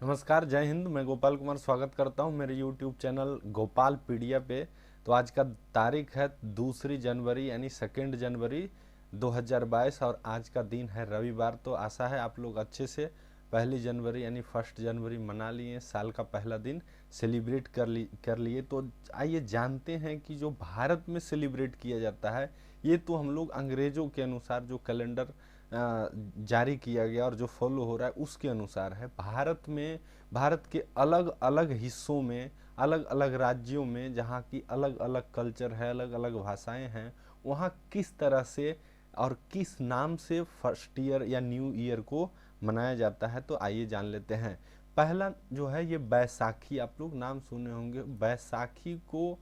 नमस्कार, जय हिंद। मैं गोपाल कुमार स्वागत करता हूं मेरे यूट्यूब चैनल गोपाल पीडिया पे। तो आज का तारीख है 2 जनवरी यानी 2 जनवरी 2022 और आज का दिन है रविवार। तो आशा है आप लोग अच्छे से 1 जनवरी यानी 1 जनवरी मना लिए, साल का पहला दिन सेलिब्रेट कर लिए। तो आइए जानते हैं कि जो भारत में सेलिब्रेट किया जाता है, ये तो हम लोग अंग्रेज़ों के अनुसार जो कैलेंडर जारी किया गया और जो फॉलो हो रहा है उसके अनुसार है। भारत के अलग अलग हिस्सों में, अलग अलग राज्यों में, जहाँ की अलग अलग कल्चर है, अलग अलग भाषाएं हैं, वहाँ किस तरह से और किस नाम से फर्स्ट ईयर या न्यू ईयर को मनाया जाता है। तो आइए जान लेते हैं। पहला जो है ये बैसाखी, आप लोग नाम सुने होंगे। बैसाखी को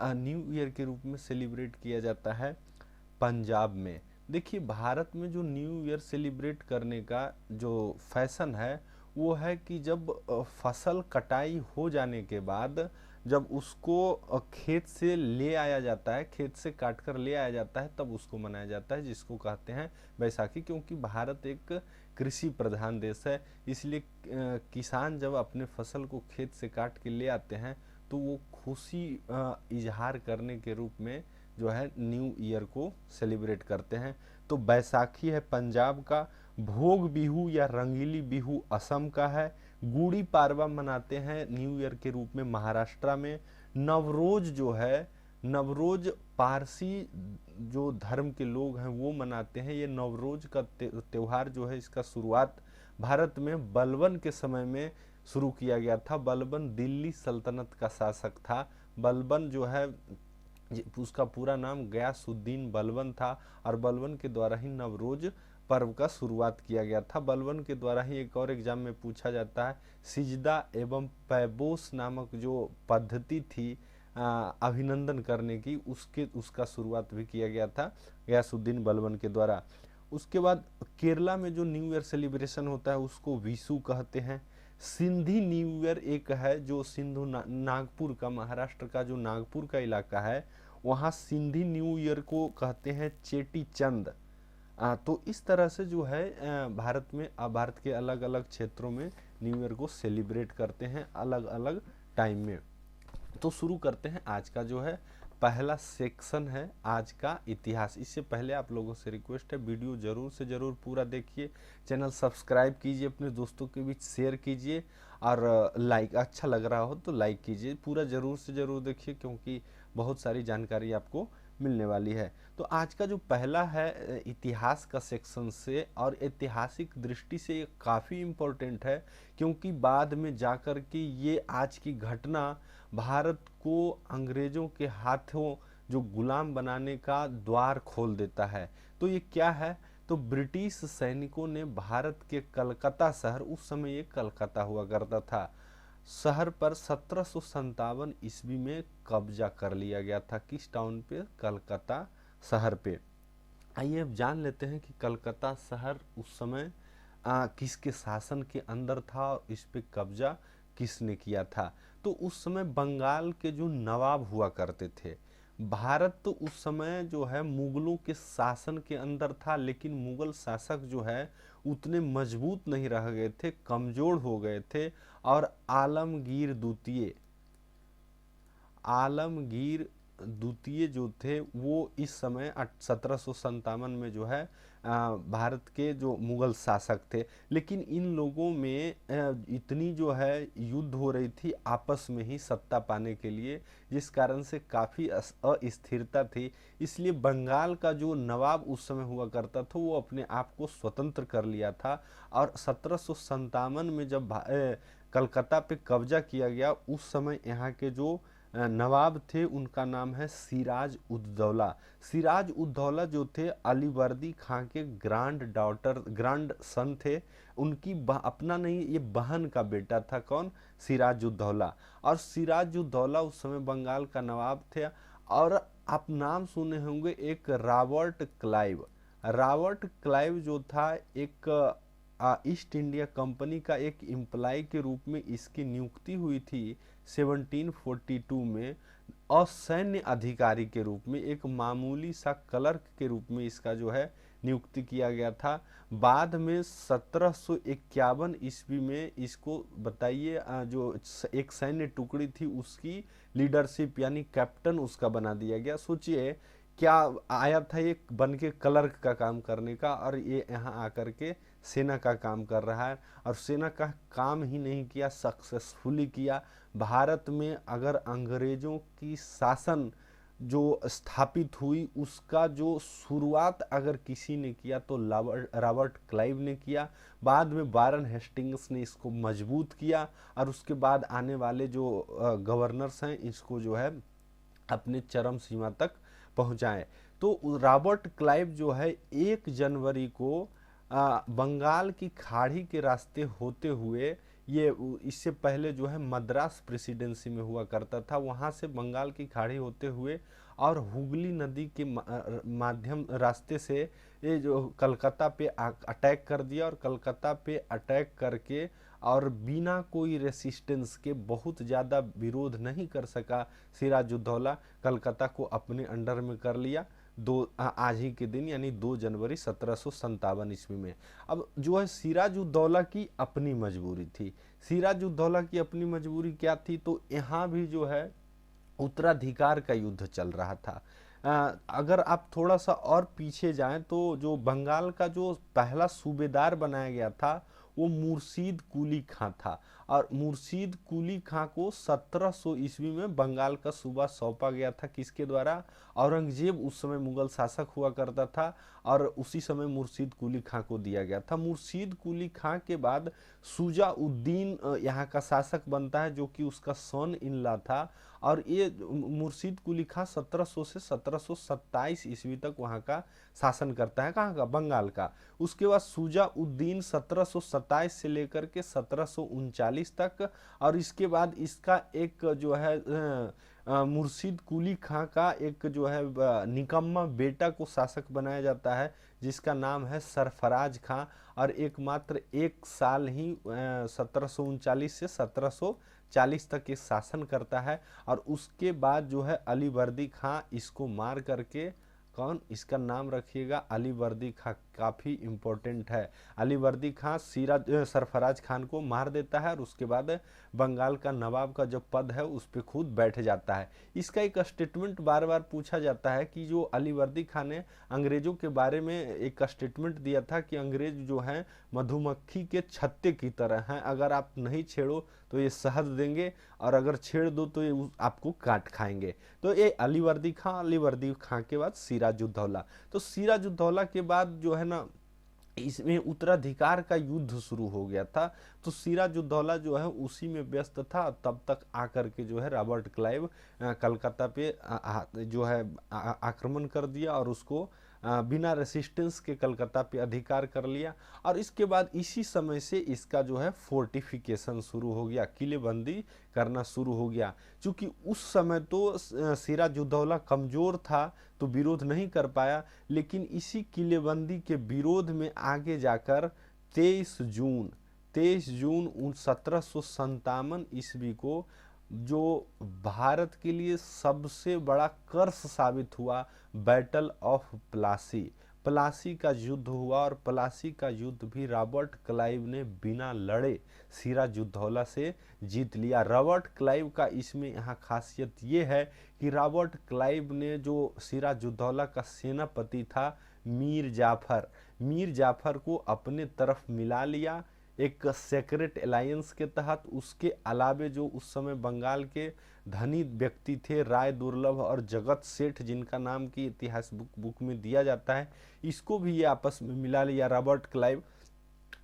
न्यू ईयर के रूप में सेलिब्रेट किया जाता है पंजाब में। देखिए, भारत में जो न्यू ईयर सेलिब्रेट करने का जो फैशन है वो है कि जब फसल कटाई हो जाने के बाद जब उसको खेत से ले आया जाता है, खेत से काट कर ले आया जाता है, तब उसको मनाया जाता है, जिसको कहते हैं बैसाखी। क्योंकि भारत एक कृषि प्रधान देश है, इसलिए किसान जब अपने फसल को खेत से काट के ले आते हैं तो वो खुशी इजहार करने के रूप में जो है न्यू ईयर को सेलिब्रेट करते हैं। तो बैसाखी है पंजाब का, भोग बिहू या रंगीली बिहू असम का है, गुड़ी पाड़वा मनाते हैं न्यू ईयर के रूप में महाराष्ट्र में। नवरोज जो है, नवरोज पारसी जो धर्म के लोग हैं वो मनाते हैं। ये नवरोज का त्योहार जो है, इसका शुरुआत भारत में बलबन के समय में शुरू किया गया था। बलबन दिल्ली सल्तनत का शासक था। बलबन जो है, उसका पूरा नाम गयासुद्दीन बलबन था और बलबन के द्वारा ही नवरोज पर्व का शुरुआत किया गया था। बलबन के द्वारा ही एक और एग्जाम में पूछा जाता है, सिजदा एवं पैबोस नामक जो पद्धति थी अभिनंदन करने की, उसका शुरुआत भी किया गया था गयासुद्दीन बलबन के द्वारा। उसके बाद केरला में जो न्यू ईयर सेलिब्रेशन होता है उसको विशु कहते हैं। सिंधी न्यू ईयर एक है जो नागपुर का, महाराष्ट्र का जो नागपुर का इलाका है, वहाँ सिंधी न्यू ईयर को कहते हैं चेटी चंद। तो इस तरह से जो है भारत के अलग अलग क्षेत्रों में न्यू ईयर को सेलिब्रेट करते हैं अलग अलग टाइम में। तो शुरू करते हैं। आज का जो है पहला सेक्शन है आज का इतिहास। इससे पहले आप लोगों से रिक्वेस्ट है, वीडियो जरूर से जरूर पूरा देखिए, चैनल सब्सक्राइब कीजिए, अपने दोस्तों के बीच शेयर कीजिए और लाइक, अच्छा लग रहा हो तो लाइक कीजिए। पूरा जरूर से जरूर देखिए क्योंकि बहुत सारी जानकारी आपको मिलने वाली है। तो आज का जो पहला है इतिहास का सेक्शन से, और ऐतिहासिक दृष्टि से ये काफ़ी इम्पोर्टेंट है क्योंकि बाद में जाकर के ये आज की घटना भारत को अंग्रेजों के हाथों जो गुलाम बनाने का द्वार खोल देता है। तो ये क्या है? तो ब्रिटिश सैनिकों ने भारत के कलकत्ता शहर, उस समय ये कलकत्ता हुआ करता था, शहर पर 1757 ईस्वी में कब्जा कर लिया गया था। किस टाउन पे? कलकत्ता शहर पे। आइए अब जान लेते हैं कि कलकत्ता शहर उस समय किसके शासन के अंदर था और इस पे कब्जा किसने किया था। तो उस समय बंगाल के जो नवाब हुआ करते थे, भारत तो उस समय जो है मुगलों के शासन के अंदर था, लेकिन मुगल शासक जो है उतने मजबूत नहीं रह गए थे, कमजोर हो गए थे। और आलमगीर द्वितीय जो थे वो इस समय 1757 में जो है भारत के जो मुगल शासक थे। लेकिन इन लोगों में इतनी जो है युद्ध हो रही थी आपस में ही सत्ता पाने के लिए, जिस कारण से काफ़ी अस्थिरता थी। इसलिए बंगाल का जो नवाब उस समय हुआ करता था वो अपने आप को स्वतंत्र कर लिया था। और 1757 में जब कलकत्ता पे कब्जा किया गया, उस समय यहाँ के जो नवाब थे उनका नाम है सिराज उद्दौला। सिराज उद्दौला जो थे अलीवर्दी खां के ग्रांड सन थे। उनकी अपना नहीं, ये बहन का बेटा था। कौन? सिराज उद्दौला। और सिराज उद्दौला उस समय बंगाल का नवाब थे। और आप नाम सुने होंगे एक रॉबर्ट क्लाइव। रॉबर्ट क्लाइव जो था एक ईस्ट इंडिया कंपनी का एक एम्प्लॉय के रूप में इसकी नियुक्ति हुई थी 1742 में। और सैन्य अधिकारी के रूप में, एक मामूली सा क्लर्क के रूप में इसका जो है नियुक्ति किया गया था। बाद में 1751 ईस्वी में इसको बताइए जो एक सैन्य टुकड़ी थी उसकी लीडरशिप यानी कैप्टन उसका बना दिया गया। सोचिए क्या आया था ये बन के क्लर्क का काम करने का, और ये यहाँ आकर के सेना का काम कर रहा है। और सेना का काम ही नहीं किया, सक्सेसफुली किया। भारत में अगर अंग्रेजों की शासन जो स्थापित हुई उसका जो शुरुआत अगर किसी ने किया तो रॉबर्ट क्लाइव ने किया। बाद में वारन हेस्टिंग्स ने इसको मजबूत किया, और उसके बाद आने वाले जो गवर्नर्स हैं इसको जो है अपने चरम सीमा तक पहुंचाए। तो रॉबर्ट क्लाइव जो है 1 जनवरी को बंगाल की खाड़ी के रास्ते होते हुए, ये इससे पहले जो है मद्रास प्रेसिडेंसी में हुआ करता था, वहाँ से बंगाल की खाड़ी होते हुए और हुगली नदी के माध्यम रास्ते से ये जो कलकत्ता पे अटैक कर दिया, और कलकत्ता पे अटैक करके और बिना कोई रेसिस्टेंस के, बहुत ज़्यादा विरोध नहीं कर सका सिराजुद्दौला, कलकत्ता को अपने अंडर में कर लिया आज ही के दिन यानी 2 जनवरी 1757 ईस्वी में। अब जो है सिराजुद्दौला की अपनी मजबूरी थी। सिराजुद्दौला की अपनी मजबूरी क्या थी, तो यहाँ भी जो है उत्तराधिकार का युद्ध चल रहा था। अगर आप थोड़ा सा और पीछे जाएं तो जो बंगाल का जो पहला सूबेदार बनाया गया था वो मुर्शीद कुली खां था, और मुर्शीद कुली खां को 1700 ईस्वी में बंगाल का सूबा सौंपा गया था। किसके द्वारा? औरंगजेब उस समय मुगल शासक हुआ करता था, और उसी समय मुर्शीद कुली खां को दिया गया था। मुर्शीद कुली खां के बाद शुजा-उद-दीन यहाँ का शासक बनता है, जो कि उसका सन इन लॉ था। और ये मुर्शीद कुली खां 1700 से 1727 ईस्वी तक वहाँ का शासन करता है। कहाँ का? बंगाल का। उसके बाद शुजा-उद-दीन 1727 से लेकर के 1739 तक, और इसके बाद इसका एक जो है मुर्शीद कुली खां का एक जो है निकम्मा बेटा को शासक बनाया जाता है, जिसका नाम है सरफराज खां, और एकमात्र 1 साल ही 1739 से 1740 तक ये शासन करता है। और उसके बाद जो है अलीवर्दी खां इसको मार करके, कौन? इसका नाम रखिएगा अलीवर्दी खां, काफ़ी इम्पोर्टेंट है। अलीवर्दी खां सरफराज खान को मार देता है, और उसके बाद बंगाल का नवाब का जो पद है उस पर खुद बैठ जाता है। इसका एक स्टेटमेंट बार बार पूछा जाता है कि जो अलीवर्दी खां ने अंग्रेजों के बारे में एक स्टेटमेंट दिया था कि अंग्रेज जो हैं मधुमक्खी के छत्ते की तरह हैं, अगर आप नहीं छेड़ो तो ये शहद देंगे, और अगर छेड़ दो तो ये आपको काट खाएंगे। तो ये अलीवर्दी खां के बाद सिराजुद्दौला। तो सिराजुद्दौला के बाद जो है ना इसमें उत्तराधिकार का युद्ध शुरू हो गया था। तो सिराजुद्दौला जो है उसी में व्यस्त था। तब तक आकर के जो है रॉबर्ट क्लाइव कलकत्ता पे जो है आक्रमण कर दिया, और उसको बिना रेसिस्टेंस के कलकत्ता पे अधिकार कर लिया। और इसके बाद इसी समय से इसका जो है फोर्टिफिकेशन शुरू हो गया, किलेबंदी करना शुरू हो गया। क्योंकि उस समय तो सिराजुद्दौला कमज़ोर था तो विरोध नहीं कर पाया, लेकिन इसी किलेबंदी के विरोध में आगे जाकर 23 जून 1757 ईस्वी को जो भारत के लिए सबसे बड़ा कर्स साबित हुआ, बैटल ऑफ प्लासी का युद्ध हुआ। और प्लासी का युद्ध भी रॉबर्ट क्लाइव ने बिना लड़े सिराजुद्दौला से जीत लिया। रॉबर्ट क्लाइव का इसमें यहाँ खासियत ये है कि रॉबर्ट क्लाइव ने जो सिराजुद्दौला का सेनापति था मीर जाफर को अपने तरफ मिला लिया एक सेक्रेट अलायंस के तहत। उसके अलावे जो उस समय बंगाल के धनी व्यक्ति थे राय दुर्लभ और जगत सेठ, जिनका नाम की इतिहास बुक में दिया जाता है, इसको भी ये आपस में मिला लिया रॉबर्ट क्लाइव।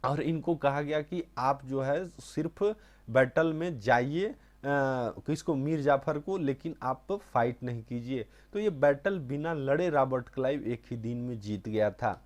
और इनको कहा गया कि आप जो है सिर्फ बैटल में जाइए, किसको? मीर जाफर को, लेकिन आप फाइट नहीं कीजिए। तो ये बैटल बिना लड़े रॉबर्ट क्लाइव एक ही दिन में जीत गया था।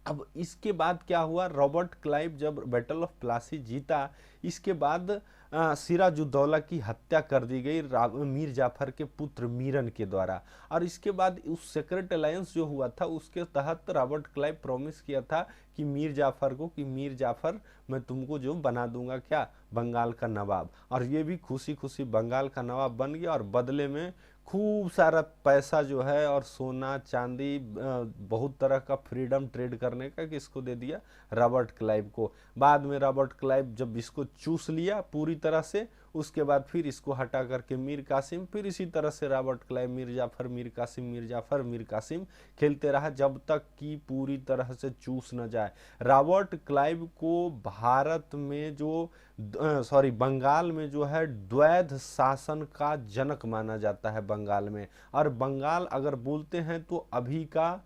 अब इसके बाद क्या हुआ? रॉबर्ट क्लाइव जब बैटल ऑफ प्लासी जीता, इसके बाद सिराजुद्दौला की हत्या कर दी गई मीर जाफर के पुत्र मीरन के द्वारा। और इसके बाद उस सेक्रेट अलायंस जो हुआ था उसके तहत रॉबर्ट क्लाइव प्रॉमिस किया था कि मीर जाफर मैं तुमको जो बना दूंगा, क्या? बंगाल का नवाब। और ये भी खुशी खुशी बंगाल का नवाब बन गया, और बदले में खूब सारा पैसा जो है और सोना चांदी बहुत तरह का फ्रीडम ट्रेड करने का किसको दे दिया, रॉबर्ट क्लाइव को। बाद में रॉबर्ट क्लाइव जब इसको चूस लिया पूरी तरह से, उसके बाद फिर इसको हटा करके मीर कासिम, फिर इसी तरह से रॉबर्ट क्लाइव मीर जाफर मीर कासिम मीर जाफर मीर कासिम खेलते रहा जब तक कि पूरी तरह से चूस न जाए। रॉबर्ट क्लाइव को भारत में जो बंगाल में जो है द्वैध शासन का जनक माना जाता है बंगाल में। और बंगाल अगर बोलते हैं तो अभी का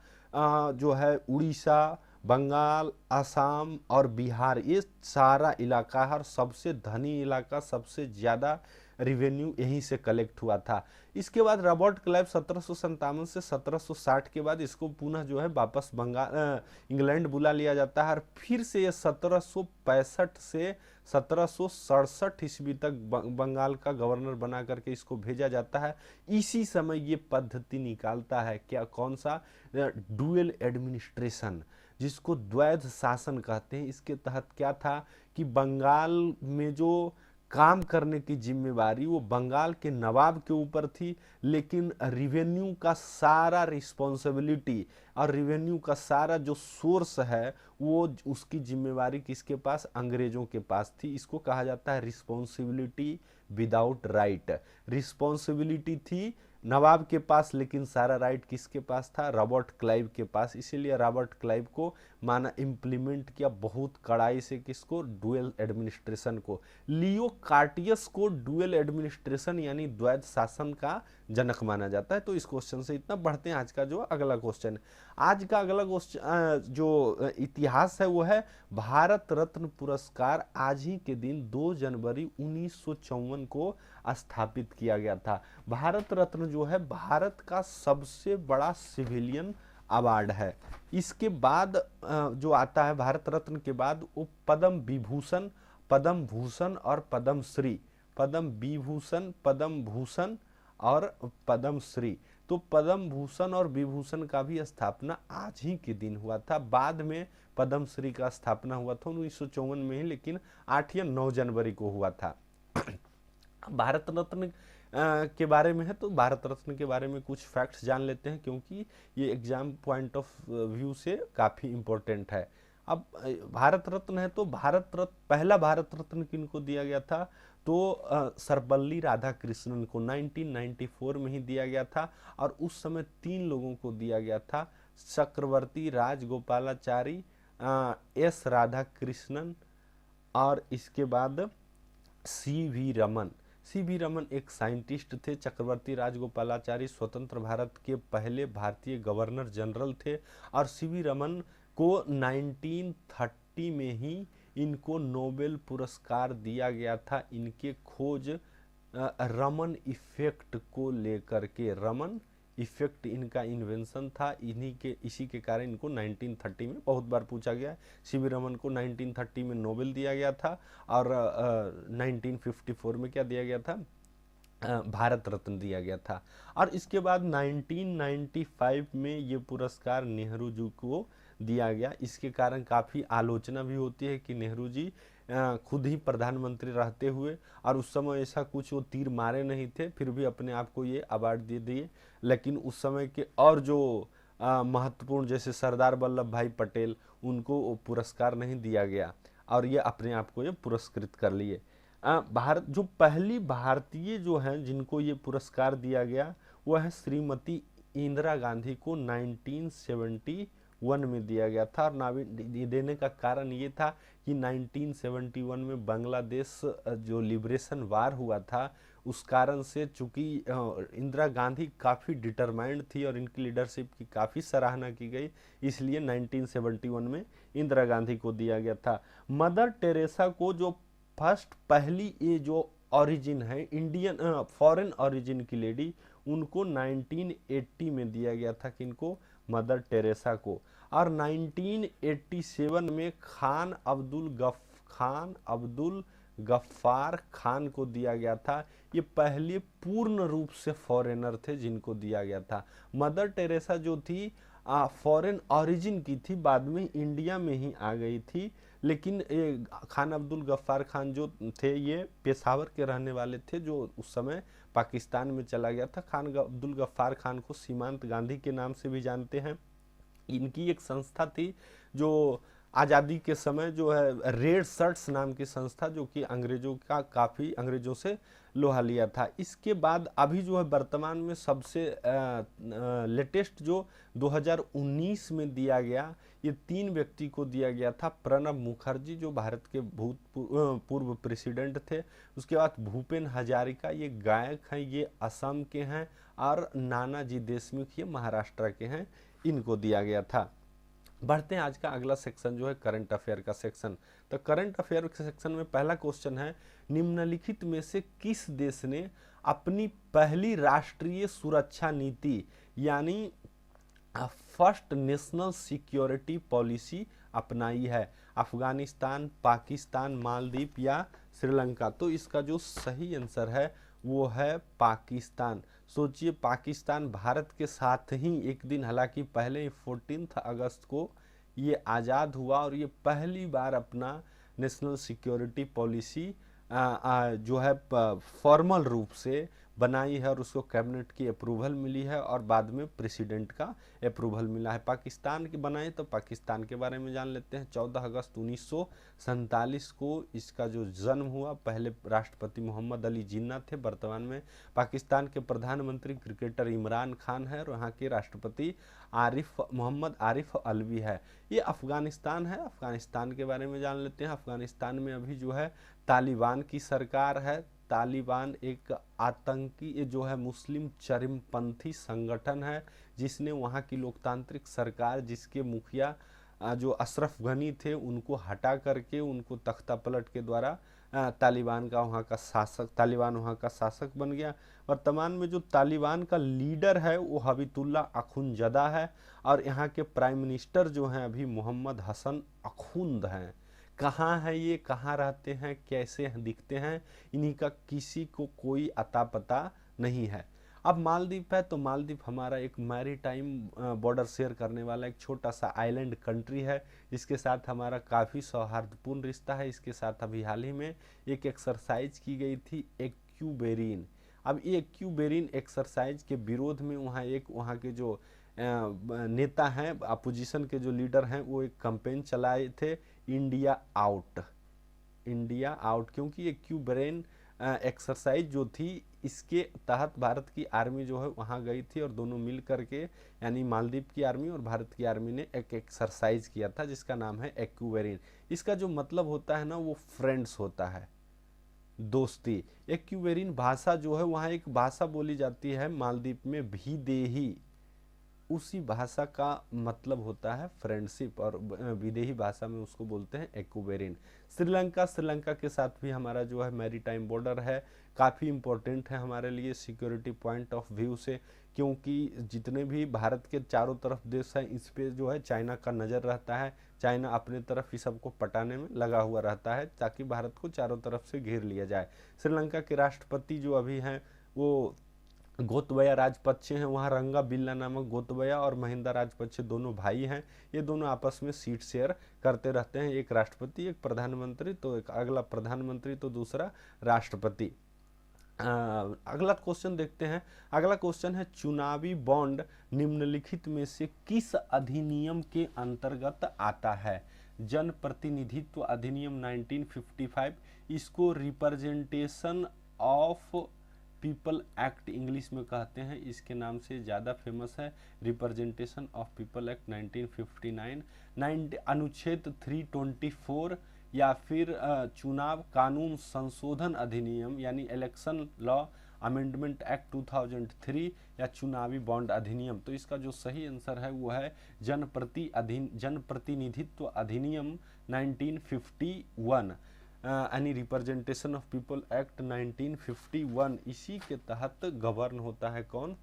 जो है उड़ीसा, बंगाल, असम और बिहार, ये सारा इलाका है और सबसे धनी इलाका, सबसे ज़्यादा रिवेन्यू यहीं से कलेक्ट हुआ था। इसके बाद रॉबर्ट क्लाइव 1757 से 1760 के बाद इसको पुनः जो है वापस बंगाल इंग्लैंड बुला लिया जाता है और फिर से ये 1765 से 1767 ईस्वी तक बंगाल का गवर्नर बना करके इसको भेजा जाता है। इसी समय ये पद्धति निकालता है, क्या, कौन सा, डुअल एडमिनिस्ट्रेशन, जिसको द्वैध शासन कहते हैं। इसके तहत क्या था कि बंगाल में जो काम करने की जिम्मेवारी वो बंगाल के नवाब के ऊपर थी, लेकिन रिवेन्यू का सारा रिस्पॉन्सिबिलिटी और रिवेन्यू का सारा जो सोर्स है वो उसकी जिम्मेवारी किसके पास, अंग्रेजों के पास थी। इसको कहा जाता है रिस्पॉन्सिबिलिटी विदाउट राइट। रिस्पॉन्सिबिलिटी थी नवाब के पास, लेकिन सारा राइट किसके पास था, रॉबर्ट क्लाइव के पास। इसीलिए रॉबर्ट क्लाइव को माना इम्प्लीमेंट किया बहुत कड़ाई से, किसको, डुअल एडमिनिस्ट्रेशन को। लियो कार्टियस को डुअल एडमिनिस्ट्रेशन यानी द्वैध शासन का जनक माना जाता है। तो इस क्वेश्चन से इतना बढ़ते हैं आज का जो अगला क्वेश्चन। आज का अगला क्वेश्चन जो इतिहास है वो है भारत रत्न पुरस्कार आज ही के दिन 2 जनवरी 1954 को स्थापित किया गया था। भारत रत्न जो है भारत का सबसे बड़ा सिविलियन अवार्ड है। इसके बाद जो आता है भारत रत्न के बाद वो पद्म विभूषण, पद्म भूषण और पद्म श्री, पद्म विभूषण, पद्म भूषण और पद्म श्री। तो पद्म भूषण और विभूषण का भी स्थापना आज ही के दिन हुआ था। बाद में पद्म श्री का स्थापना हुआ था 1954 में ही, लेकिन 8 या 9 जनवरी को हुआ था। भारत रत्न के बारे में है तो भारत रत्न के बारे में कुछ फैक्ट्स जान लेते हैं, क्योंकि ये एग्जाम पॉइंट ऑफ व्यू से काफ़ी इम्पोर्टेंट है। अब भारत रत्न है तो पहला भारत रत्न किनको दिया गया था, तो सर्वपल्ली राधाकृष्णन को 1994 में ही दिया गया था। और उस समय 3 लोगों को दिया गया था, चक्रवर्ती राजगोपालाचारी, एस राधाकृष्णन और इसके बाद सी.वी. रमन। सी.वी. रमन एक साइंटिस्ट थे। चक्रवर्ती राजगोपालाचारी स्वतंत्र भारत के पहले भारतीय गवर्नर जनरल थे और सी.वी. रमन को 1930 में ही इनको नोबेल पुरस्कार दिया गया था इनके खोज रमन इफेक्ट को लेकर के। रमन इफेक्ट इनका इन्वेंशन था, इसी के कारण इनको 1930 में बहुत बार पूछा गया। सी.वी. रमन को 1930 में नोबेल दिया गया था और 1954 में क्या दिया गया था, भारत रत्न दिया गया था। और इसके बाद 1995 में ये पुरस्कार नेहरू जी को दिया गया। इसके कारण काफ़ी आलोचना भी होती है कि नेहरू जी खुद ही प्रधानमंत्री रहते हुए और उस समय ऐसा कुछ वो तीर मारे नहीं थे, फिर भी अपने आप को ये अवार्ड दे दिए। लेकिन उस समय के और जो महत्वपूर्ण जैसे सरदार वल्लभ भाई पटेल, उनको वो पुरस्कार नहीं दिया गया और ये अपने आप को ये पुरस्कृत कर लिए। भारत जो पहली भारतीय जो हैं जिनको ये पुरस्कार दिया गया वह है श्रीमती इंदिरा गांधी को 1971 में दिया गया था। और देने का कारण ये था कि 1971 में बांग्लादेश जो लिबरेशन वार हुआ था उस कारण से, चूंकि इंदिरा गांधी काफ़ी डिटरमाइंड थी और इनकी लीडरशिप की काफ़ी सराहना की गई, इसलिए 1971 में इंदिरा गांधी को दिया गया था। मदर टेरेसा को जो पहली ये जो ओरिजिन है इंडियन फॉरेन ओरिजिन की लेडी, उनको 1980 में दिया गया था किनको, मदर टेरेसा को। और 1987 में खान अब्दुल गफ्फार खान को दिया गया था। ये पहले पूर्ण रूप से फॉरेनर थे जिनको दिया गया था। मदर टेरेसा जो थी फॉरेन ओरिजिन की थी, बाद में इंडिया में ही आ गई थी, लेकिन खान अब्दुल गफ्फार खान जो थे ये पेशावर के रहने वाले थे, जो उस समय पाकिस्तान में चला गया था। खान अब्दुल गफ्फार खान को सीमांत गांधी के नाम से भी जानते हैं। इनकी एक संस्था थी जो आज़ादी के समय जो है रेड शर्ट्स नाम की संस्था, जो कि अंग्रेजों से लोहा लिया था। इसके बाद अभी जो है वर्तमान में सबसे लेटेस्ट जो 2019 में दिया गया, ये 3 व्यक्ति को दिया गया था। प्रणब मुखर्जी जो भारत के पूर्व प्रेसिडेंट थे, उसके बाद भूपेन हजारिका, ये गायक हैं, ये असम के हैं, और नानाजी देशमुख ये महाराष्ट्र के हैं, इनको दिया गया था। बढ़ते हैं, आज का अगला सेक्शन जो है करंट अफेयर का सेक्शन। तो करंट अफेयर के सेक्शन में पहला क्वेश्चन है, निम्नलिखित में से किस देश ने अपनी पहली राष्ट्रीय सुरक्षा नीति यानी फर्स्ट नेशनल सिक्योरिटी पॉलिसी अपनाई है? अफगानिस्तान, पाकिस्तान, मालदीव या श्रीलंका? तो इसका जो सही आंसर है वो है पाकिस्तान। सोचिए, पाकिस्तान भारत के साथ ही एक दिन, हालांकि पहले ही 14 अगस्त को ये आज़ाद हुआ, और ये पहली बार अपना नेशनल सिक्योरिटी पॉलिसी जो है फॉर्मल रूप से बनाई है, और उसको कैबिनेट की अप्रूवल मिली है, और बाद में प्रेसिडेंट का अप्रूवल मिला है। पाकिस्तान की बनाई, तो पाकिस्तान के बारे में जान लेते हैं। 14 अगस्त 1947 को इसका जो जन्म हुआ, पहले राष्ट्रपति मोहम्मद अली जिन्ना थे। वर्तमान में पाकिस्तान के प्रधानमंत्री क्रिकेटर इमरान खान है, और वहाँ के राष्ट्रपति मोहम्मद आरिफ अलवी है। ये अफगानिस्तान है। अफगानिस्तान के बारे में जान लेते हैं। अफगानिस्तान में अभी जो है तालिबान की सरकार है। तालिबान एक आतंकी जो है मुस्लिम चरमपंथी संगठन है, जिसने वहाँ की लोकतांत्रिक सरकार, जिसके मुखिया जो अशरफ गनी थे, उनको हटा करके उनको तख्ता पलट के द्वारा तालिबान वहाँ का शासक बन गया। वर्तमान में जो तालिबान का लीडर है वो हबीबुल्ला अखुंजदा है, और यहाँ के प्राइम मिनिस्टर जो हैं अभी मोहम्मद हसन अखुंद हैं। कहाँ है ये, कहाँ रहते हैं, कैसे दिखते हैं, इन्हीं का किसी को कोई अता पता नहीं है। अब मालदीव है, तो मालदीव हमारा एक मैरीटाइम बॉर्डर शेयर करने वाला एक छोटा सा आइलैंड कंट्री है, जिसके साथ हमारा काफ़ी सौहार्दपूर्ण रिश्ता है। इसके साथ अभी हाल ही में एक एक्सरसाइज की गई थी, एक्यूबेरिन। अब ये एक्यूबेरिन एक्सरसाइज के विरोध में वहाँ के जो नेता हैं, अपोजिशन के जो लीडर हैं, वो एक कैंपेन चलाए थे, इंडिया आउट, इंडिया आउट। क्योंकि एक्यूबेरिन एक्सरसाइज जो थी, इसके तहत भारत की आर्मी जो है वहाँ गई थी, और दोनों मिल करके, यानी मालदीव की आर्मी और भारत की आर्मी ने एक एक्सरसाइज किया था, जिसका नाम है एक्यूबेरिन। इसका जो मतलब होता है ना, वो फ्रेंड्स होता है, दोस्ती। एक्यूबेरिन भाषा जो है, वहाँ एक भाषा बोली जाती है मालदीव में, विदेही, उसी भाषा का मतलब होता है फ्रेंडशिप, और विदेही भाषा में उसको बोलते हैं एक्यूबेरिन। श्रीलंका के साथ भी हमारा जो है मैरीटाइम बॉर्डर है, काफ़ी इम्पोर्टेंट है हमारे लिए सिक्योरिटी पॉइंट ऑफ व्यू से, क्योंकि जितने भी भारत के चारों तरफ देश हैं, इस पे जो है चाइना का नज़र रहता है। चाइना अपने तरफ इस सबको पटाने में लगा हुआ रहता है, ताकि भारत को चारों तरफ से घेर लिया जाए। श्रीलंका के राष्ट्रपति जो अभी हैं वो गोतबया राजपक्षे हैं। वहाँ रंगा बिल्ला नामक गोतबया और महिंदा राजपक्षे दोनों भाई हैं। ये दोनों आपस में सीट शेयर करते रहते हैं, एक राष्ट्रपति एक प्रधानमंत्री, तो एक अगला प्रधानमंत्री तो दूसरा राष्ट्रपति। अगला क्वेश्चन देखते हैं। अगला क्वेश्चन है, चुनावी बॉन्ड निम्नलिखित में से किस अधिनियम के अंतर्गत आता है? जन प्रतिनिधित्व अधिनियम 1955, इसको representation of people act English में कहते हैं, इसके नाम से ज़्यादा फेमस है रिप्रेजेंटेशन ऑफ पीपल एक्ट 1959। अनुच्छेद 324, या फिर चुनाव कानून संशोधन अधिनियम यानी इलेक्शन लॉ अमेंडमेंट एक्ट 2003, या चुनावी बॉन्ड अधिनियम। तो इसका जो सही आंसर है वो है जनप्रतिनिधित्व अधिनियम 1951, यानी रिप्रेजेंटेशन ऑफ पीपल एक्ट 1951। इसी के तहत गवर्न होता है कौन?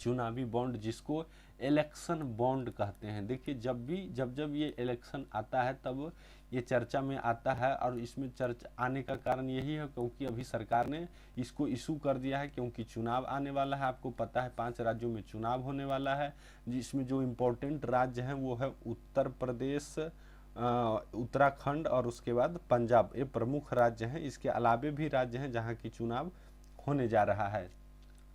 चुनावी बॉन्ड, जिसको इलेक्शन बॉन्ड कहते हैं। देखिए, जब ये इलेक्शन आता है तब ये चर्चा में आता है, और इसमें चर्चा आने का कारण यही है क्योंकि अभी सरकार ने इसको इशू कर दिया है, क्योंकि चुनाव आने वाला है। आपको पता है 5 राज्यों में चुनाव होने वाला है, जिसमें जो इम्पोर्टेंट राज्य हैं वो है उत्तर प्रदेश, उत्तराखंड और उसके बाद पंजाब, ये प्रमुख राज्य हैं। इसके अलावे भी राज्य हैं जहाँ की चुनाव होने जा रहा है।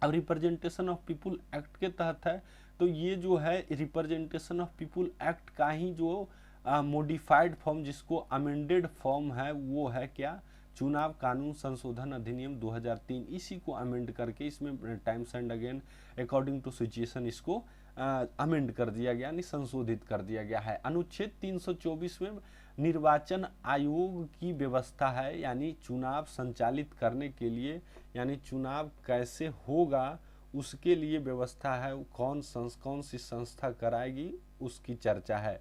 अब रिप्रेजेंटेशन ऑफ पीपुल एक्ट के तहत है, तो ये जो है रिप्रेजेंटेशन ऑफ पीपुल एक्ट का ही जो मॉडिफाइड फॉर्म, जिसको अमेंडेड फॉर्म है, वो है क्या, चुनाव कानून संशोधन अधिनियम 2003। इसी को अमेंड करके इसमें times and again according to situation इसको अमेंड कर दिया गया, यानी संशोधित कर दिया गया है। अनुच्छेद 324 में निर्वाचन आयोग की व्यवस्था है, यानी चुनाव संचालित करने के लिए, यानी चुनाव कैसे होगा उसके लिए व्यवस्था है। कौन सी संस्था कराएगी उसकी चर्चा है।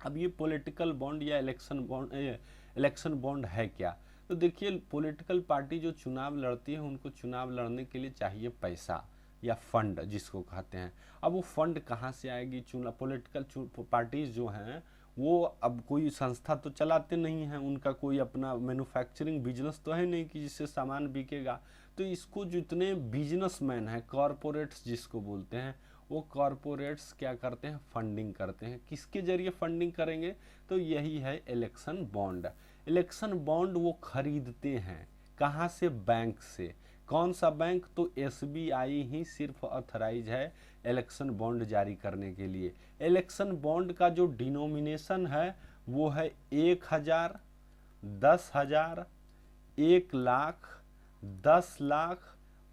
अब ये पॉलिटिकल बॉन्ड या इलेक्शन बॉन्ड है क्या, तो देखिए पॉलिटिकल पार्टी जो चुनाव लड़ती है उनको चुनाव लड़ने के लिए चाहिए पैसा या फंड जिसको कहते हैं। अब वो फंड कहाँ से आएगी, चुनाव पॉलिटिकल पार्टीज जो हैं वो अब कोई संस्था तो चलाते नहीं हैं, उनका कोई अपना मैन्युफैक्चरिंग बिजनेस तो है नहीं कि जिससे सामान बिकेगा। तो इसको जितने बिजनेसमैन हैं, कॉरपोरेट्स जिसको बोलते हैं, वो कॉरपोरेट्स क्या करते हैं, फंडिंग करते हैं। किसके जरिए फंडिंग करेंगे, तो यही है इलेक्शन बॉन्ड। इलेक्शन बॉन्ड वो खरीदते हैं कहाँ से, बैंक से। कौन सा बैंक, तो एसबीआई ही सिर्फ ऑथराइज है इलेक्शन बॉन्ड जारी करने के लिए। इलेक्शन बॉन्ड का जो डिनोमिनेशन है वो है 1000, 10,000, 1,00,000, 10,00,000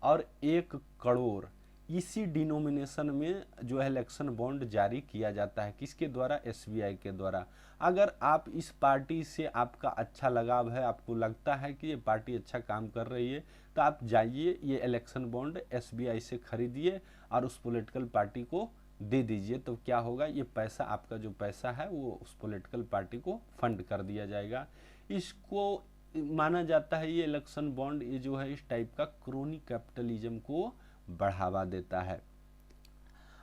और 1 करोड़। इसी डिनोमिनेशन में जो है इलेक्शन बॉन्ड जारी किया जाता है, किसके द्वारा, एसबीआई के द्वारा। अगर आप इस पार्टी से आपका अच्छा लगाव है, आपको लगता है कि ये पार्टी अच्छा काम कर रही है, तो आप जाइए ये इलेक्शन बॉन्ड एसबीआई से खरीदिए और उस पॉलिटिकल पार्टी को दे दीजिए। तो क्या होगा, ये पैसा, आपका जो पैसा है वो उस पॉलिटिकल पार्टी को फंड कर दिया जाएगा। इसको माना जाता है, ये इलेक्शन बॉन्ड ये जो है इस टाइप का क्रोनी कैपिटलिज्म को बढ़ावा देता है।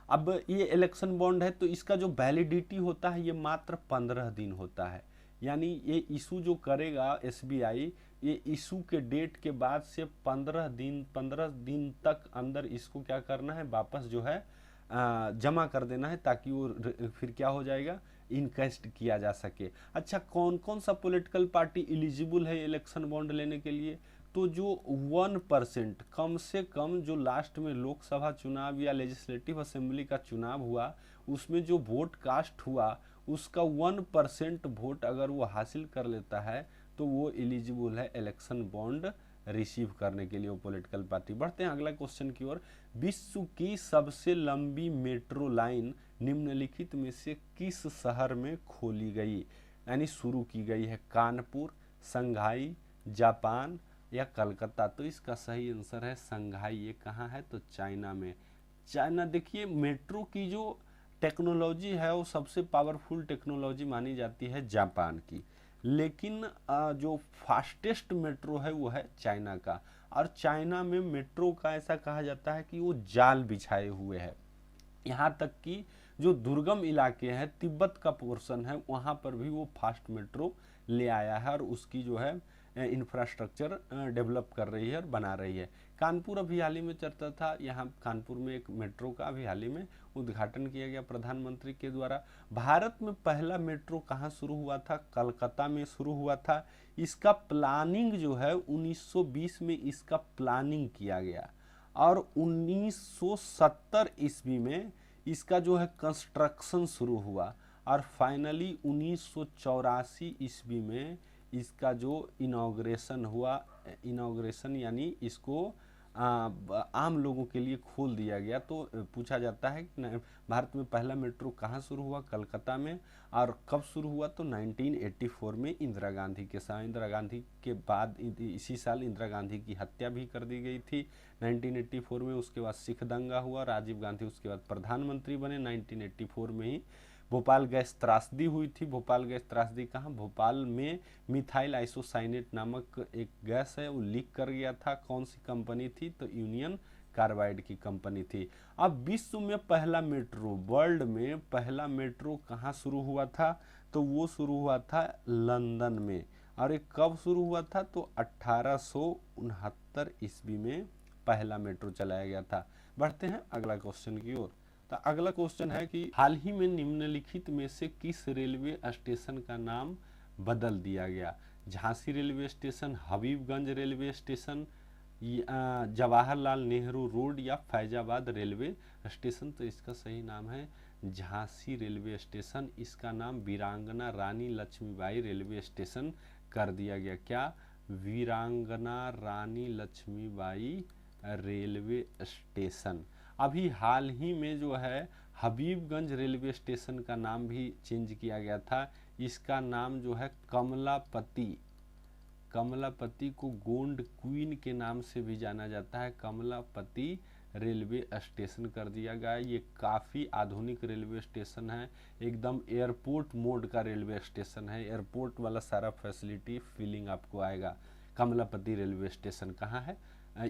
अब ये इलेक्शन बॉन्ड है तो इसका जो वैलिडिटी होता है ये मात्र 15 दिन होता है, यानी ये इशू जो करेगा एसबीआई, ये इशू के डेट के बाद से 15 दिन तक अंदर इसको क्या करना है, वापस जो है जमा कर देना है, ताकि वो फिर क्या हो जाएगा, इनकेस्ट किया जा सके। अच्छा, कौन कौन सा पॉलिटिकल पार्टी एलिजिबल है इलेक्शन बॉन्ड लेने के लिए, तो जो 1% कम से कम, जो लास्ट में लोकसभा चुनाव या लेजिस्लेटिव असेंबली का चुनाव हुआ उसमें जो वोट कास्ट हुआ उसका 1% वोट अगर वो हासिल कर लेता है तो वो एलिजिबल है इलेक्शन बॉन्ड रिसीव करने के लिए, वो पॉलिटिकल पार्टी। बढ़ते हैं अगला क्वेश्चन की ओर। विश्व की सबसे लंबी मेट्रो लाइन निम्नलिखित में से किस शहर में खोली गई, यानी शुरू की गई है, कानपुर, संघाई, जापान या कलकत्ता। तो इसका सही आंसर है संघाई। ये कहाँ है, तो चाइना में। चाइना, देखिए मेट्रो की जो टेक्नोलॉजी है वो सबसे पावरफुल टेक्नोलॉजी मानी जाती है जापान की, लेकिन जो फास्टेस्ट मेट्रो है वो है चाइना का। और चाइना में मेट्रो का ऐसा कहा जाता है कि वो जाल बिछाए हुए है। यहाँ तक कि जो दुर्गम इलाके हैं, तिब्बत का पोर्शन है, वहाँ पर भी वो फास्ट मेट्रो ले आया है और उसकी जो है इंफ्रास्ट्रक्चर डेवलप कर रही है और बना रही है। कानपुर अभी हाल ही में चर्चा था, यहाँ कानपुर में एक मेट्रो का अभी हाल ही में उद्घाटन किया गया प्रधानमंत्री के द्वारा। भारत में पहला मेट्रो कहाँ शुरू हुआ था, कलकत्ता में शुरू हुआ था। इसका प्लानिंग जो है 1920 में इसका प्लानिंग किया गया और 1970 ईस्वी में इसका जो है कंस्ट्रक्शन शुरू हुआ और फाइनली 1984 ईस्वी में इसका जो इनॉग्रेशन हुआ, इनॉग्रेशन यानी इसको आम लोगों के लिए खोल दिया गया। तो पूछा जाता है कि भारत में पहला मेट्रो कहाँ शुरू हुआ, कलकत्ता में। और कब शुरू हुआ, तो 1984 में इंदिरा गांधी के साथ। इंदिरा गांधी के बाद इसी साल इंदिरा गांधी की हत्या भी कर दी गई थी 1984 में। उसके बाद सिख दंगा हुआ, राजीव गांधी उसके बाद प्रधानमंत्री बने 1984 में ही। भोपाल गैस त्रासदी हुई थी। भोपाल गैस त्रासदी कहाँ, भोपाल में मिथाइल आइसोसाइनेट नामक एक गैस है वो लीक कर गया था। कौन सी कंपनी थी, तो यूनियन कार्बाइड की कंपनी थी। अब विश्व में पहला मेट्रो, वर्ल्ड में पहला मेट्रो कहाँ शुरू हुआ था, तो वो शुरू हुआ था लंदन में। और ये कब शुरू हुआ था, तो 1869 ईस्वी में पहला मेट्रो चलाया गया था। बढ़ते हैं अगला क्वेश्चन की ओर। तो अगला क्वेश्चन है कि हाल ही में निम्नलिखित में से किस रेलवे स्टेशन का नाम बदल दिया गया? Jhansi railway station, Habibganj railway station, Jawaharlal Nehru road या फैजाबाद रेलवे स्टेशन। तो इसका सही नाम है झांसी रेलवे स्टेशन। इसका नाम वीरांगना रानी लक्ष्मीबाई रेलवे स्टेशन कर दिया गया। क्या? वीरांगना रानी लक्ष्मीबाई रेलवे स्टेशन। अभी हाल ही में जो है हबीबगंज रेलवे स्टेशन का नाम भी चेंज किया गया था। इसका नाम जो है कमलापति को गोंड क्वीन के नाम से भी जाना जाता है। कमलापति रेलवे स्टेशन कर दिया गया। ये काफ़ी आधुनिक रेलवे स्टेशन है, एकदम एयरपोर्ट मोड का रेलवे स्टेशन है। एयरपोर्ट वाला सारा फैसिलिटी फीलिंग आपको आएगा। कमलापति रेलवे स्टेशन कहाँ है?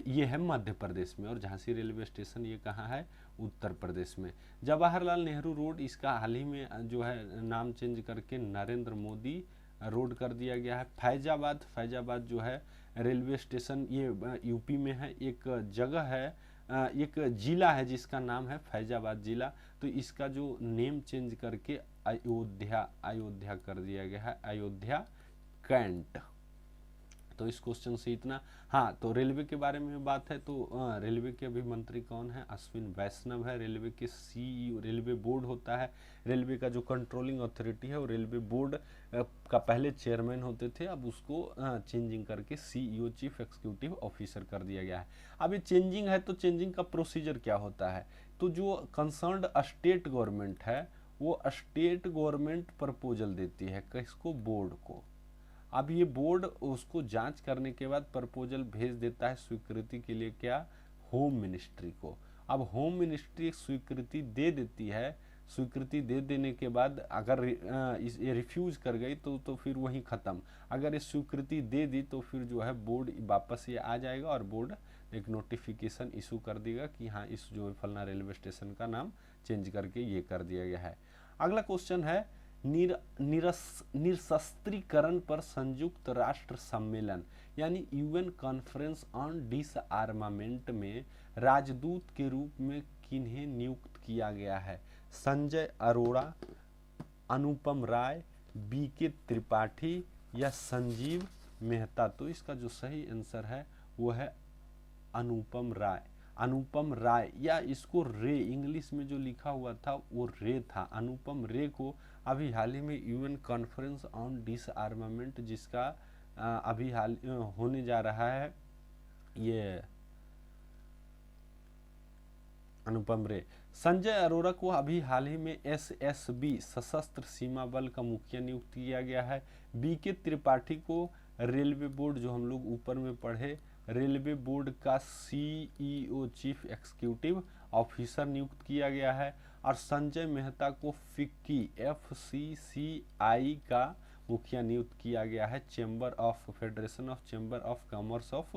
ये है मध्य प्रदेश में। और झांसी रेलवे स्टेशन ये कहाँ है? उत्तर प्रदेश में। जवाहरलाल नेहरू रोड, इसका हाल ही में जो है नाम चेंज करके नरेंद्र मोदी रोड कर दिया गया है। फैजाबाद जो है रेलवे स्टेशन, ये यूपी में है। एक जगह है, एक जिला है जिसका नाम है फैजाबाद जिला। तो इसका जो नेम चेंज करके अयोध्या कर दिया गया है, अयोध्या कैंट। तो इस क्वेश्चन से इतना। हाँ, तो रेलवे के बारे में बात है तो रेलवे के अभी मंत्री कौन है? अश्विन वैष्णव है। रेलवे के सीईओ, रेलवे बोर्ड होता है, रेलवे का जो कंट्रोलिंग अथॉरिटी है वो रेलवे बोर्ड का पहले चेयरमैन होते थे, अब उसको चेंजिंग करके सीईओ चीफ एग्जीक्यूटिव ऑफिसर कर दिया गया है। अब ये चेंजिंग है तो चेंजिंग का प्रोसीजर क्या होता है? तो जो कंसर्न्ड स्टेट गवर्नमेंट है वो स्टेट गवर्नमेंट प्रपोजल देती है, किसको? बोर्ड को। अब ये बोर्ड उसको जांच करने के बाद प्रपोजल भेज देता है स्वीकृति के लिए, क्या? होम मिनिस्ट्री को। अब होम मिनिस्ट्री स्वीकृति दे देती है। स्वीकृति दे देने के बाद अगर ये रिफ्यूज कर गई तो फिर वहीं ख़त्म। अगर ये स्वीकृति दे दी तो फिर जो है बोर्ड वापस ये आ जाएगा और बोर्ड एक नोटिफिकेशन इशू कर देगा कि हाँ, इस जो फलना रेलवे स्टेशन का नाम चेंज करके ये कर दिया गया है। अगला क्वेश्चन है निरस्त्रीकरण पर संयुक्त राष्ट्र सम्मेलन यानी यूएन कॉन्फ्रेंस ऑन डिसआर्मामेंट में राजदूत के रूप में किन्हें नियुक्त किया गया है? संजय अरोड़ा, अनुपम राय, बीके त्रिपाठी या संजीव मेहता। तो इसका जो सही आंसर है वो है अनुपम राय, या इसको रे, इंग्लिश में जो लिखा हुआ था वो रे था। अनुपम रे को अभी हाल ही में यूएन कॉन्फ्रेंस ऑन डिसआर्मामेंट, जिसका अभी हाल होने जा रहा है, ये अनुपम रे। संजय अरोड़ा को अभी हाल ही में एसएसबी सशस्त्र सीमा बल का मुखिया नियुक्त किया गया है। बीके त्रिपाठी को रेलवे बोर्ड, जो हम लोग ऊपर में पढ़े, रेलवे बोर्ड का सीईओ चीफ एग्जीक्यूटिव ऑफिसर नियुक्त किया गया है। और संजय मेहता को फिक्की FCCI का मुखिया नियुक्त किया गया है, federation of chamber of commerce of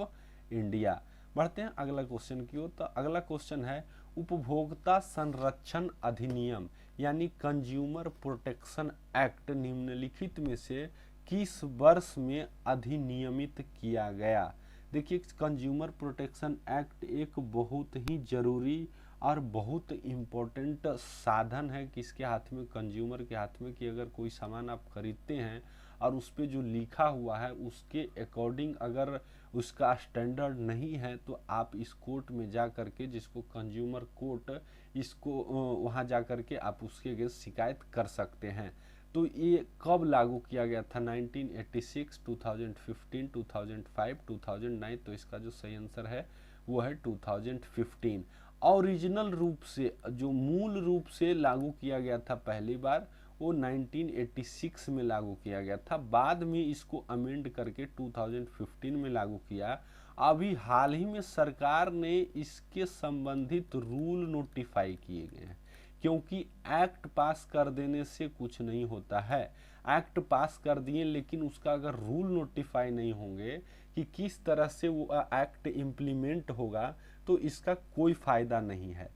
India. बढ़ते हैं अगला क्वेश्चन की ओर। तो अगला क्वेश्चन है उपभोक्ता संरक्षण अधिनियम यानी कंज्यूमर प्रोटेक्शन एक्ट निम्नलिखित में से किस वर्ष में अधिनियमित किया गया? देखिए, कंज्यूमर प्रोटेक्शन एक्ट एक बहुत ही जरूरी और बहुत इम्पोर्टेंट साधन है किसके हाथ में? कंज्यूमर के हाथ में, कि अगर कोई सामान आप खरीदते हैं और उस पर जो लिखा हुआ है उसके अकॉर्डिंग अगर उसका स्टैंडर्ड नहीं है तो आप इस कोर्ट में जा करके, जिसको कंज्यूमर कोर्ट, इसको वहाँ जा करके आप उसके अगेंस्ट शिकायत कर सकते हैं। तो ये कब लागू किया गया था? 1986, 2015, 2005, 2009। तो इसका जो सही आंसर है वो है 2015। ओरिजिनल रूप से, जो मूल रूप से लागू किया गया था पहली बार, वो 1986 में लागू किया गया था। बाद में इसको अमेंड करके 2015 में लागू किया। अभी हाल ही में सरकार ने इसके संबंधित रूल नोटिफाई किए गए हैं, क्योंकि एक्ट पास कर देने से कुछ नहीं होता है। एक्ट पास कर दिए लेकिन उसका अगर रूल नोटिफाई नहीं होंगे कि किस तरह से वो एक्ट इम्प्लीमेंट होगा तो इसका कोई फायदा नहीं है।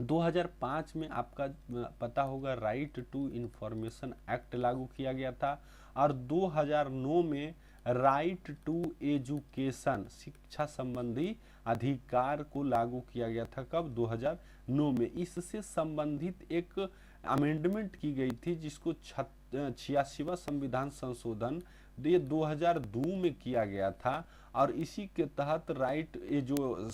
2005 में आपका पता होगा राइट टू इंफॉर्मेशन एक्ट लागू किया गया था, और 2009 में राइट टू एजुकेशन, शिक्षा संबंधी अधिकार को लागू किया गया था। कब? 2009 में। इससे संबंधित एक अमेंडमेंट की गई थी जिसको 86वां संविधान संशोधन ये 2002 में किया गया था, और इसी के तहत राइट ये जो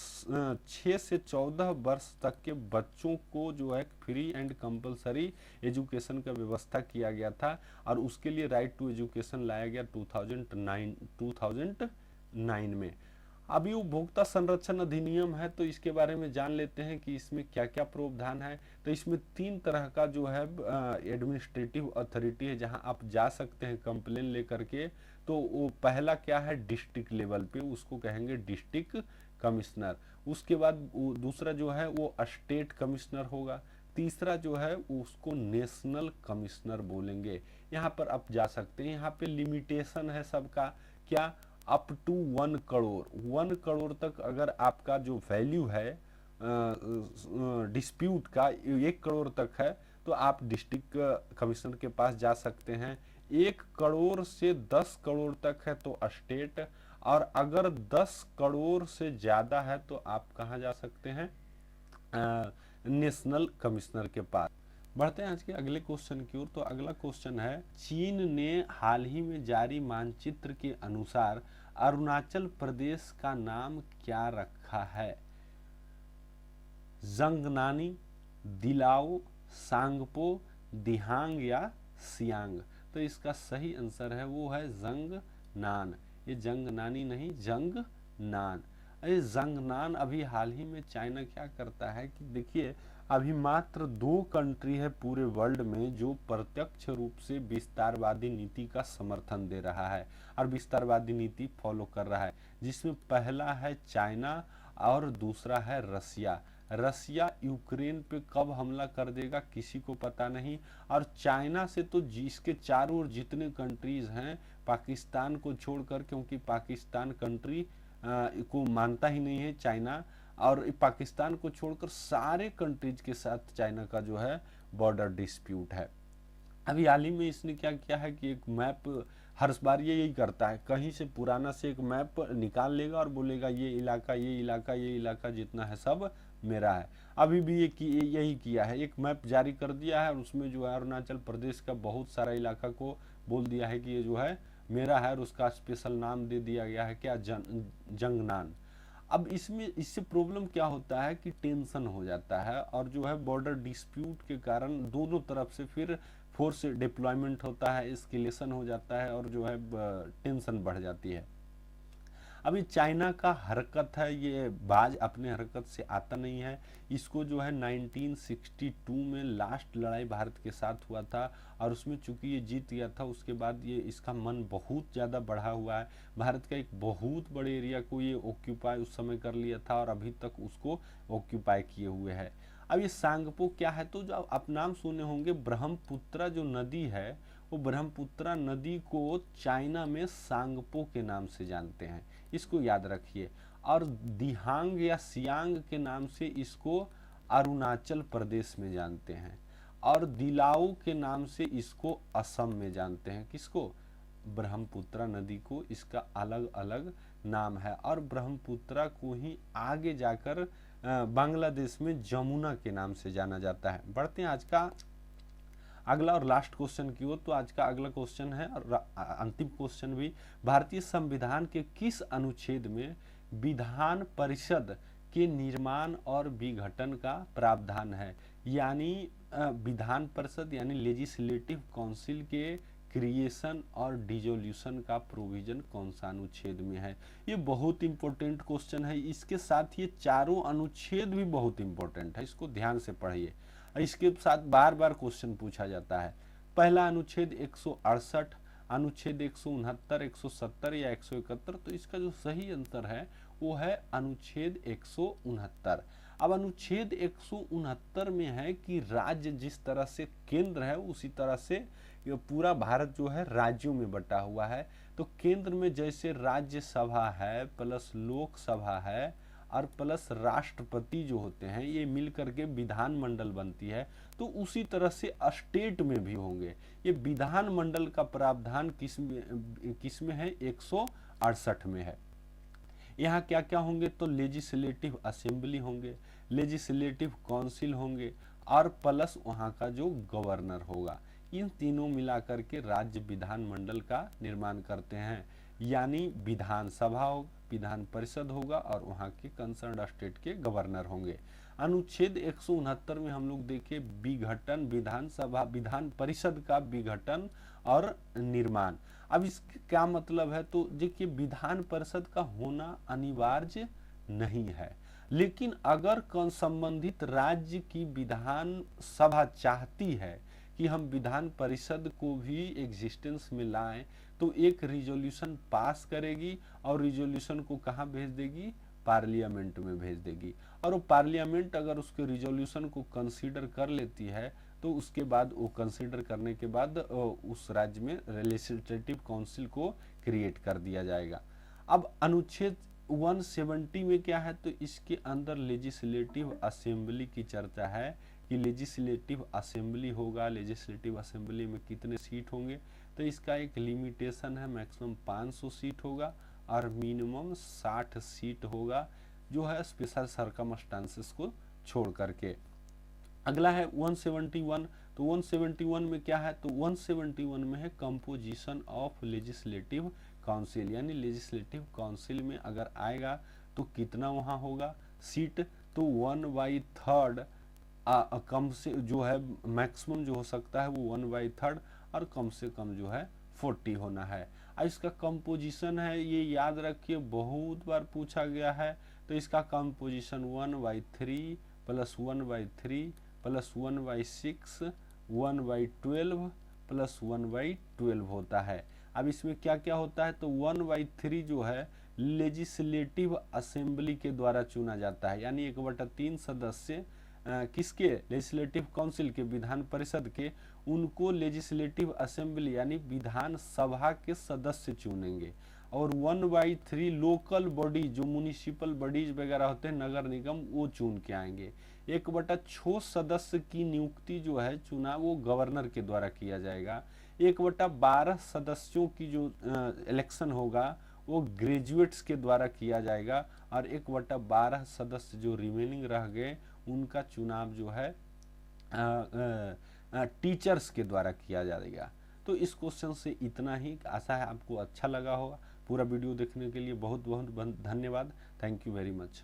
6 से 14 वर्ष तक के बच्चों को जो है फ्री एंड कंपलसरी एजुकेशन का व्यवस्था किया गया था, और उसके लिए राइट टू एजुकेशन लाया गया 2009 में। अभी उपभोक्ता संरक्षण अधिनियम है, तो इसके बारे में जान लेते हैं कि इसमें क्या क्या प्रावधान है। तो इसमें 3 तरह का जो है एडमिनिस्ट्रेटिव अथॉरिटी है जहां आप जा सकते हैं कंप्लेन लेकर के। तो वो पहला क्या है, डिस्ट्रिक्ट लेवल पे, उसको कहेंगे डिस्ट्रिक्ट कमिश्नर। उसके बाद दूसरा जो है वो स्टेट कमिश्नर होगा। तीसरा जो है उसको नेशनल कमिश्नर बोलेंगे। यहाँ पर आप जा सकते हैं। यहाँ पे लिमिटेशन है सबका, क्या? अप टू 1 करोड़, 1 करोड़ तक अगर आपका जो वैल्यू है डिस्प्यूट का 1 करोड़ तक है तो आप डिस्ट्रिक्ट कमिश्नर के पास जा सकते हैं। 1 करोड़ से 10 करोड़ तक है तो स्टेट, और अगर 10 करोड़ से ज्यादा है तो आप कहाँ जा सकते हैं? नेशनल कमिश्नर के पास। बढ़ते हैं आज के अगले क्वेश्चन की ओर। तो अगला क्वेश्चन है, चीन ने हाल ही में जारी मानचित्र के अनुसार अरुणाचल प्रदेश का नाम क्या रखा है? जंगनानी, दिलाओ, सांगपो, दिहांग या सियांग? तो इसका सही आंसर है वो है जंगनान। ये जंगनानी नहीं, जंगनान। अरे जंगनान अभी हाल ही में चाइना क्या करता है कि देखिए, अभी मात्र 2 कंट्री है पूरे वर्ल्ड में जो प्रत्यक्ष रूप से विस्तारवादी नीति का समर्थन दे रहा है और विस्तारवादी नीति फॉलो कर रहा है, जिसमें पहला है चाइना और दूसरा है रसिया। रसिया यूक्रेन पे कब हमला कर देगा किसी को पता नहीं, और चाइना से तो जिसके चारों ओर जितने कंट्रीज हैं पाकिस्तान को छोड़कर, क्योंकि पाकिस्तान कंट्री को मानता ही नहीं है चाइना, और पाकिस्तान को छोड़कर सारे कंट्रीज के साथ चाइना का जो है बॉर्डर डिस्प्यूट है। अभी हाल ही में इसने क्या किया है कि एक मैप, हर बार ये यही करता है, कहीं से पुराना से एक मैप निकाल लेगा और बोलेगा ये इलाका ये इलाका ये इलाका जितना है सब मेरा है। अभी भी यही किया है, एक मैप जारी कर दिया है और उसमें जो है अरुणाचल प्रदेश का बहुत सारा इलाका को बोल दिया है कि ये जो है मेरा है, और उसका स्पेशल नाम दे दिया गया है क्या? जंगनान। अब इसमें इससे प्रॉब्लम क्या होता है कि टेंशन हो जाता है, और जो है बॉर्डर डिस्प्यूट के कारण दोनों तरफ से फिर फोर्स डिप्लॉयमेंट होता है, एस्केलेशन हो जाता है, और जो है टेंशन बढ़ जाती है। अभी चाइना का हरकत है, ये बाज अपने हरकत से आता नहीं है। इसको जो है 1962 में लास्ट लड़ाई भारत के साथ हुआ था, और उसमें चूंकि ये जीत गया था उसके बाद ये इसका मन बहुत ज़्यादा बढ़ा हुआ है। भारत का एक बहुत बड़े एरिया को ये ऑक्यूपाई उस समय कर लिया था, और अभी तक उसको ऑक्यूपाई किए हुए है। अब ये सांगपो क्या है? तो जो आप नाम सुने होंगे, ब्रह्मपुत्रा जो नदी है वो ब्रह्मपुत्रा नदी को चाइना में सांगपो के नाम से जानते हैं, इसको याद रखिए। और दिहांग या सियांग के नाम से इसको अरुणाचल प्रदेश में जानते हैं, और दिलाओ के नाम से इसको असम में जानते हैं। किसको? ब्रह्मपुत्रा नदी को इसका अलग अलग नाम है, और ब्रह्मपुत्रा को ही आगे जाकर बांग्लादेश में जमुना के नाम से जाना जाता है। बढ़ते हैं आज का अगला और लास्ट क्वेश्चन की ओर। तो आज का अगला क्वेश्चन है और अंतिम क्वेश्चन भी, भारतीय संविधान के किस अनुच्छेद में विधान परिषद के निर्माण और विघटन का प्रावधान है? यानी विधान परिषद यानी लेजिस्लेटिव काउंसिल के क्रिएशन और डिसोल्यूशन का प्रोविजन कौन सा अनुच्छेद में है? ये बहुत इंपॉर्टेंट क्वेश्चन है। इसके साथ ये चारों अनुच्छेद भी बहुत इंपॉर्टेंट है, इसको ध्यान से पढ़िए। इसके साथ बार बार क्वेश्चन पूछा जाता है। पहला अनुच्छेद 168, अनुच्छेद 169, 170 या 171। तो इसका जो सही आंसर है वो है अनुच्छेद 169। अब अनुच्छेद 169 में है कि राज्य जिस तरह से केंद्र है उसी तरह से पूरा भारत जो है राज्यों में बटा हुआ है। तो केंद्र में जैसे राज्यसभा है प्लस लोकसभा है और प्लस राष्ट्रपति जो होते हैं ये मिल करके विधानमंडल बनती है। तो उसी तरह से स्टेट में भी होंगे। ये विधानमंडल का प्रावधान किस में है? 168 में है। यहाँ क्या क्या होंगे? तो लेजिस्लेटिव असेंबली होंगे, लेजिस्लेटिव काउंसिल होंगे और प्लस वहाँ का जो गवर्नर होगा। इन तीनों मिलाकर के राज्य विधानमंडल का निर्माण करते हैं। यानी विधानसभा होगा, विधान परिषद होगा और वहाँ के कंसर्न स्टेट के गवर्नर होंगे। अनुच्छेद 169 में हम लोग देखें विघटन, विधानसभा विधान परिषद का विघटन और निर्माण। अब इसका क्या मतलब है? तो देखिए विधान परिषद का होना अनिवार्य नहीं है, लेकिन अगर संबंधित राज्य की विधान सभा चाहती है कि हम विधान परिषद को भी एग्जिस्टेंस में लाएं, तो एक रिजोल्यूशन पास करेगी और रिजोल्यूशन को कहाँ भेज देगी? पार्लियामेंट में भेज देगी। और वो पार्लियामेंट अगर उसके रिजोल्यूशन को कंसीडर कर लेती है तो उसके बाद वो कंसीडर करने के बाद उस राज्य में लेजिस्लेटिव काउंसिल को क्रिएट कर दिया जाएगा। अब अनुच्छेद 170 में क्या है? तो इसके अंदर लेजिस्लेटिव असेंबली की चर्चा है कि लेजिस्लेटिव असेंबली होगा, लेजिस्लेटिव असेंबली में कितने सीट होंगे? तो इसका एक लिमिटेशन है, मैक्सिमम 500 सीट होगा और मिनिमम 60 सीट होगा, जो है स्पेशल सर्कमस्टांसेस को छोड़ करके। अगला है 171। तो 171 में क्या है? तो 171 में है कंपोजिशन ऑफ लेजिस्लेटिव काउंसिल, यानी लेजिस्लेटिव काउंसिल में अगर आएगा तो कितना वहाँ होगा सीट? तो 1/3 कम से जो है मैक्सिमम जो हो सकता है वो 1/3 और कम से कम जो है 40 होना है। और इसका कंपोजिशन है, ये याद रखिए बहुत बार पूछा गया है। तो इसका कंपोजिशन 1/3 प्लस 1/3 प्लस 1/6 1/12 प्लस 1/12 होता है। अब इसमें क्या क्या होता है? तो 1/3 जो है लेजिस्लेटिव असेंबली के द्वारा चुना जाता है, यानी 1/3 सदस्य किसके? लेजिस्लेटिव काउंसिल के, विधान परिषद के, उनको लेजिस्लेटिव असेंबली यानी विधान सभा के सदस्य चुनेंगे। और 1/3 लोकल बॉडी जो म्युनिसिपल बॉडीज वगैरह होते हैं, नगर निगम, वो चुन के आएंगे। 1/6 सदस्य की नियुक्ति जो है चुनाव वो गवर्नर के द्वारा किया जाएगा। 1/12 सदस्यों की जो इलेक्शन होगा वो ग्रेजुएट्स के द्वारा किया जाएगा। और 1/12 सदस्य जो रिमेनिंग रह गए उनका चुनाव जो है टीचर्स के द्वारा किया जाएगा। तो इस क्वेश्चन से इतना ही। आशा है आपको अच्छा लगा होगा। पूरा वीडियो देखने के लिए बहुत बहुत धन्यवाद। Thank you very much.